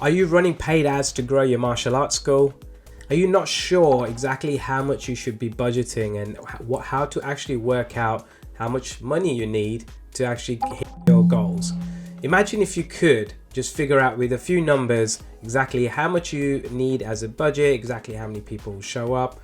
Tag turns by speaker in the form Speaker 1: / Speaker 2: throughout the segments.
Speaker 1: Are you running paid ads to grow your martial arts school? Are you not sure exactly how much you should be budgeting and how to actually work out how much money you need to actually hit your goals? Imagine if you could just figure out with a few numbers exactly how much you need as a budget, exactly how many people will show up.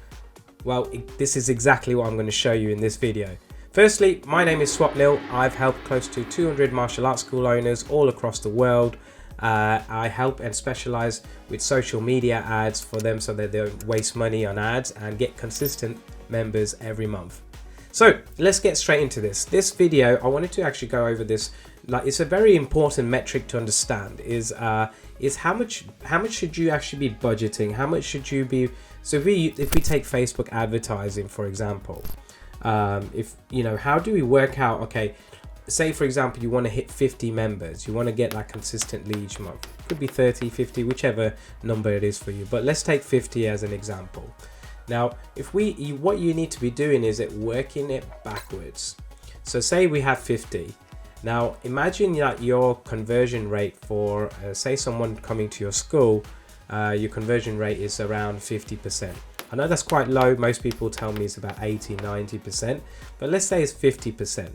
Speaker 1: Well, this is exactly what I'm going to show you in this video. Firstly, my name is Swapnil. I've helped close to 200 martial arts school owners all across the world. I help and specialize with social media ads for them so that they don't waste money on ads and get consistent members every month. So let's get straight into this. This video, I wanted to actually go over this. Like, it's a very important metric to understand is how much should you actually be budgeting? How much should you be? So if we take Facebook advertising, for example, how do we work out, okay, say for example you want to hit 50 members, you want to get that consistently each month. It could be 30, 50, whichever number it is for you, but let's take 50 as an example. Now what you need to be doing is working it backwards. So say we have 50. Now imagine that your conversion rate for say someone coming to your school, your conversion rate is around 50%. I know that's quite low. Most people tell me it's about 80-90%, but let's say it's 50%.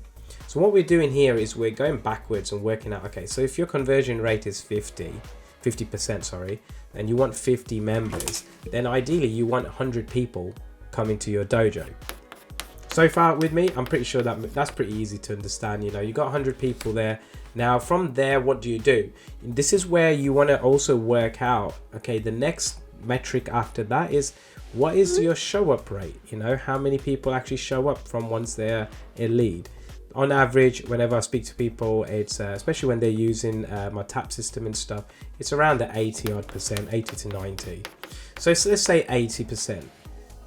Speaker 1: So what we're doing here is we're going backwards and working out, okay, so if your conversion rate is 50%, sorry, and you want 50 members, then ideally you want 100 people coming to your dojo. So far with me, I'm pretty sure that's pretty easy to understand. You got 100 people there. Now from there, what do? This is where you want to also work out, okay, the next metric after that is what is your show up rate? How many people actually show up from once they're a lead. On average, whenever I speak to people, it's especially when they're using my tap system and stuff, it's around the 80% 80 to 90. So let's say 80%.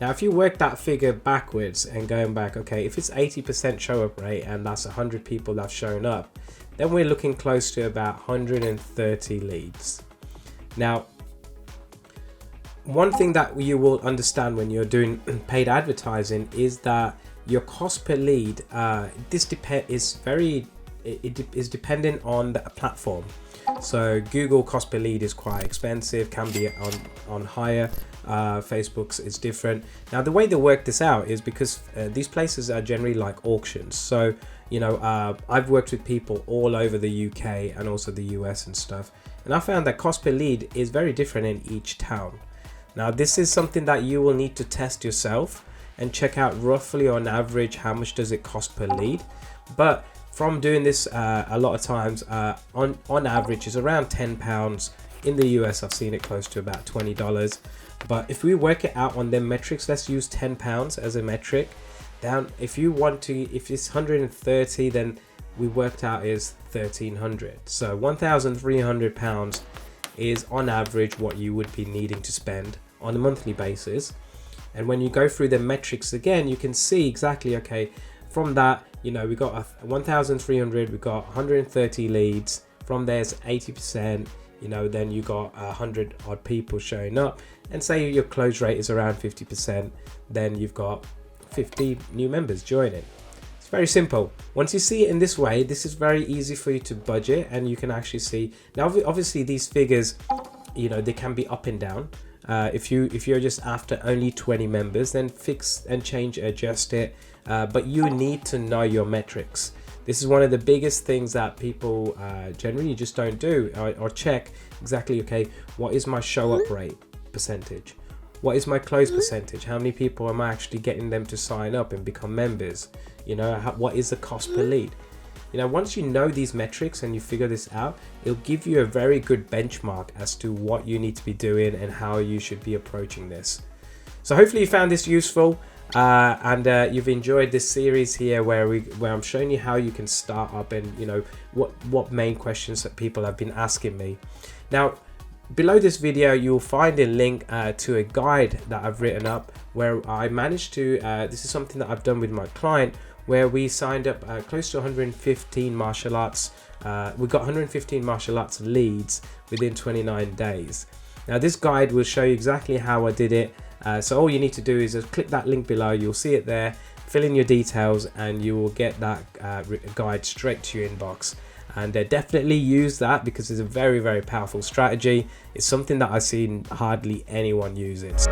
Speaker 1: Now if you work that figure backwards and going back, okay, if it's 80% show up rate and that's 100 people that have shown up, then we're looking close to about 130 leads. Now one thing that you will understand when you're doing paid advertising is that your cost per lead, is dependent on the platform. So Google cost per lead is quite expensive, can be on higher. Facebook's is different. Now the way they work this out is because these places are generally like auctions. So I've worked with people all over the UK and also the US and stuff, and I found that cost per lead is very different in each town. Now this is something that you will need to test yourself and check out roughly on average how much does it cost per lead. But from doing this a lot of times, on average is around £10. In the US I've seen it close to about $20. But if we work it out on them metrics, let's use £10 as a metric. Down if it's 130, then we worked out is 1,300. So £1,300 is on average what you would be needing to spend on a monthly basis. And when you go through the metrics again, you can see exactly, okay, from that, we got 1,300, we got 130 leads. From there's 80%, then you got 100 odd people showing up. And say your close rate is around 50%, then you've got 50 new members joining. It's very simple. Once you see it in this way, this is very easy for you to budget, and you can actually see. Now, obviously these figures, they can be up and down. If you're just after only 20 members, then fix and change, adjust it. But you need to know your metrics. This is one of the biggest things that people generally just don't do or check exactly. Okay, what is my show up rate percentage? What is my close percentage? How many people am I actually getting them to sign up and become members? What is the cost per lead? Once you know these metrics and you figure this out, it'll give you a very good benchmark as to what you need to be doing and how you should be approaching this. So hopefully you found this useful and you've enjoyed this series here where I'm showing you how you can start up and what main questions that people have been asking me. Now below this video you'll find a link to a guide that I've written up where I managed to this is something that I've done with my client, where we signed up close to 115 martial arts. We got 115 martial arts leads within 29 days. Now this guide will show you exactly how I did it. So all you need to do is just click that link below. You'll see it there. Fill in your details and you will get that guide straight to your inbox. and definitely use that, because it's a very, very powerful strategy. It's something that I've seen hardly anyone use it.